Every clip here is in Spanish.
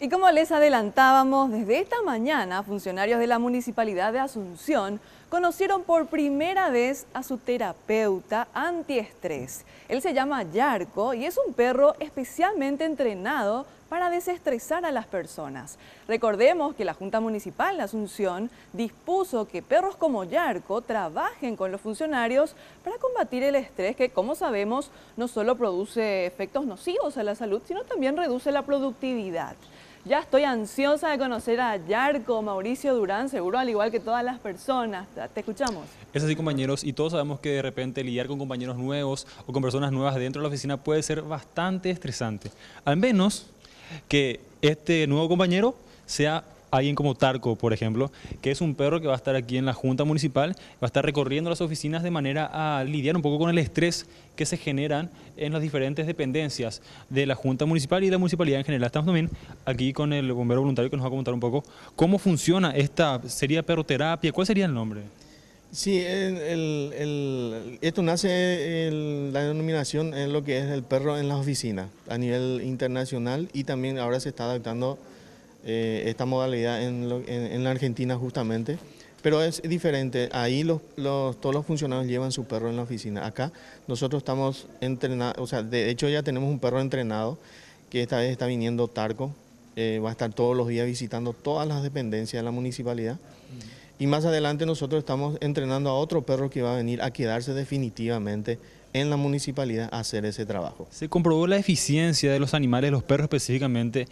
Y como les adelantábamos, desde esta mañana, funcionarios de la Municipalidad de Asunción conocieron por primera vez a su terapeuta antiestrés. Él se llama Yarko y es un perro especialmente entrenado para desestresar a las personas. Recordemos que la Junta Municipal de Asunción dispuso que perros como Yarko trabajen con los funcionarios para combatir el estrés que, como sabemos, no solo produce efectos nocivos a la salud, sino también reduce la productividad. Ya estoy ansiosa de conocer a Yarko, Mauricio Durán, seguro al igual que todas las personas. Te escuchamos. Es así, compañeros, y todos sabemos que de repente lidiar con compañeros nuevos o con personas nuevas dentro de la oficina puede ser bastante estresante. Al menos que este nuevo compañero sea alguien como Tarco, por ejemplo, que es un perro que va a estar aquí en la Junta Municipal, va a estar recorriendo las oficinas de manera a lidiar un poco con el estrés que se generan en las diferentes dependencias de la Junta Municipal y de la Municipalidad en general. Estamos también aquí con el bombero voluntario que nos va a comentar un poco cómo funciona esta, ¿sería perroterapia? ¿Cuál sería el nombre? Sí, esto nace la denominación en lo que es el perro en las oficinas a nivel internacional y también ahora se está adaptando esta modalidad en la Argentina justamente, pero es diferente. Ahí todos los funcionarios llevan su perro en la oficina. Acá nosotros estamos entrenados, o sea, de hecho ya tenemos un perro entrenado que esta vez está viniendo Tarco, va a estar todos los días visitando todas las dependencias de la municipalidad. Y más adelante nosotros estamos entrenando a otro perro que va a venir a quedarse definitivamente en la municipalidad a hacer ese trabajo. Se comprobó la eficiencia de los animales, los perros específicamente,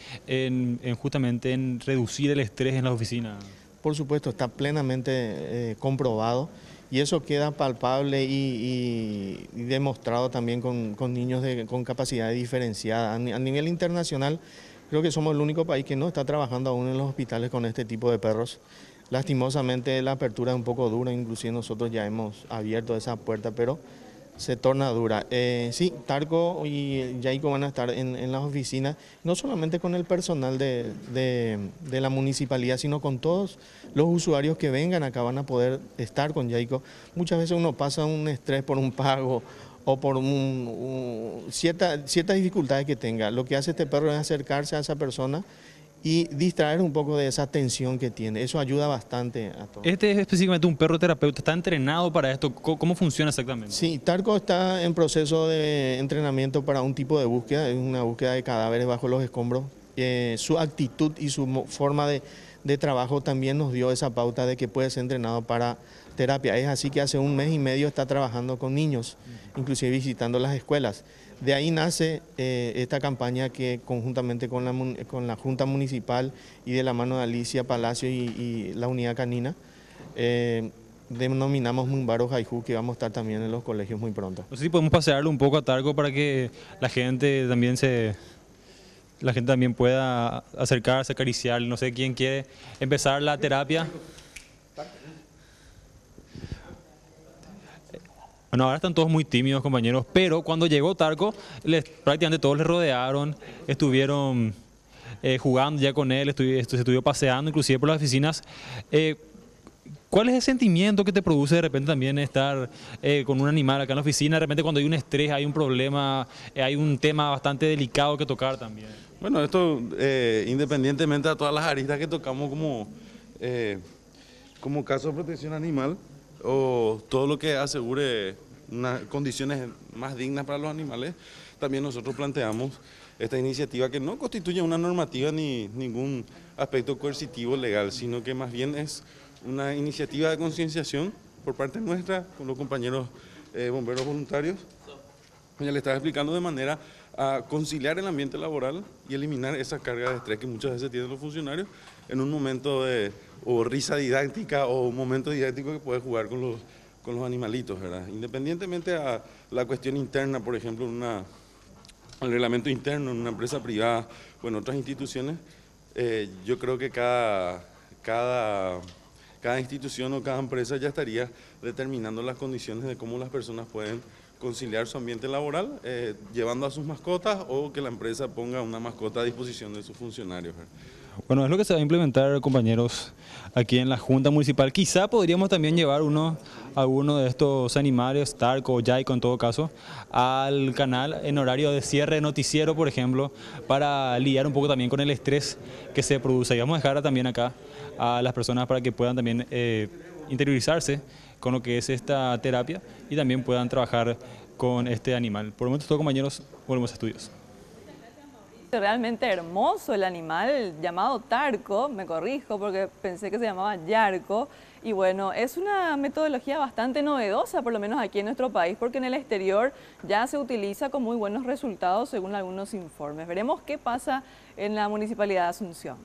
justamente en reducir el estrés en la oficina. Por supuesto, está plenamente comprobado y eso queda palpable y demostrado también con niños con capacidad diferenciada. A nivel internacional, creo que somos el único país que no está trabajando aún en los hospitales con este tipo de perros. Lastimosamente la apertura es un poco dura, inclusive nosotros ya hemos abierto esa puerta, pero se torna dura. Sí, Tarco y Yarko van a estar en las oficinas, no solamente con el personal de la municipalidad, sino con todos los usuarios que vengan acá van a poder estar con Yarko. Muchas veces uno pasa un estrés por un pago o por ciertas dificultades que tenga. Lo que hace este perro es acercarse a esa persona y distraer un poco de esa tensión que tiene. Eso ayuda bastante a todos. Este es específicamente un perro terapeuta, ¿está entrenado para esto? ¿Cómo funciona exactamente? Sí, Tarco está en proceso de entrenamiento para un tipo de búsqueda, es una búsqueda de cadáveres bajo los escombros. Su actitud y su forma de trabajo también nos dio esa pauta de que puede ser entrenado para terapia. Es así que hace un mes y medio está trabajando con niños, inclusive visitando las escuelas. De ahí nace esta campaña que conjuntamente con la Junta Municipal y de la mano de Alicia Palacio y la Unidad Canina, denominamos Mumbaro Jaijú, que vamos a estar también en los colegios muy pronto. No sé si podemos pasearlo un poco a Tarco para que la gente también pueda acercarse, acariciar, no sé quién quiere empezar la terapia. Bueno, ahora están todos muy tímidos, compañeros, pero cuando llegó Tarco, prácticamente todos le rodearon, estuvieron jugando ya con él, se estuvo paseando inclusive por las oficinas. ¿Cuál es el sentimiento que te produce de repente también estar con un animal acá en la oficina? De repente cuando hay un estrés, hay un problema, hay un tema bastante delicado que tocar también. Bueno, esto independientemente de todas las aristas que tocamos como caso de protección animal o todo lo que asegure unas condiciones más dignas para los animales, también nosotros planteamos esta iniciativa que no constituye una normativa ni ningún aspecto coercitivo legal, sino que más bien es una iniciativa de concienciación por parte nuestra, con los compañeros bomberos voluntarios. Ya le estaba explicando de manera a conciliar el ambiente laboral y eliminar esa carga de estrés que muchas veces tienen los funcionarios en un momento de risa didáctica o un momento didáctico que puede jugar con los animalitos, ¿verdad? Independientemente a la cuestión interna, por ejemplo, el reglamento interno en una empresa privada o en otras instituciones, yo creo que cada institución o cada empresa ya estaría determinando las condiciones de cómo las personas pueden conciliar su ambiente laboral, llevando a sus mascotas o que la empresa ponga una mascota a disposición de sus funcionarios, ¿verdad? Bueno, es lo que se va a implementar, compañeros, aquí en la Junta Municipal. Quizá podríamos también llevar alguno de estos animales, Tarco o Yaico en todo caso, al canal en horario de cierre de noticiero, por ejemplo, para lidiar un poco también con el estrés que se produce. Y vamos a dejar también acá a las personas para que puedan también interiorizarse con lo que es esta terapia y también puedan trabajar con este animal. Por el momento, todo, compañeros, volvemos a estudios. Realmente hermoso el animal llamado Tarco, me corrijo porque pensé que se llamaba Yarco. Y bueno, es una metodología bastante novedosa, por lo menos aquí en nuestro país, porque en el exterior ya se utiliza con muy buenos resultados según algunos informes. Veremos qué pasa en la Municipalidad de Asunción.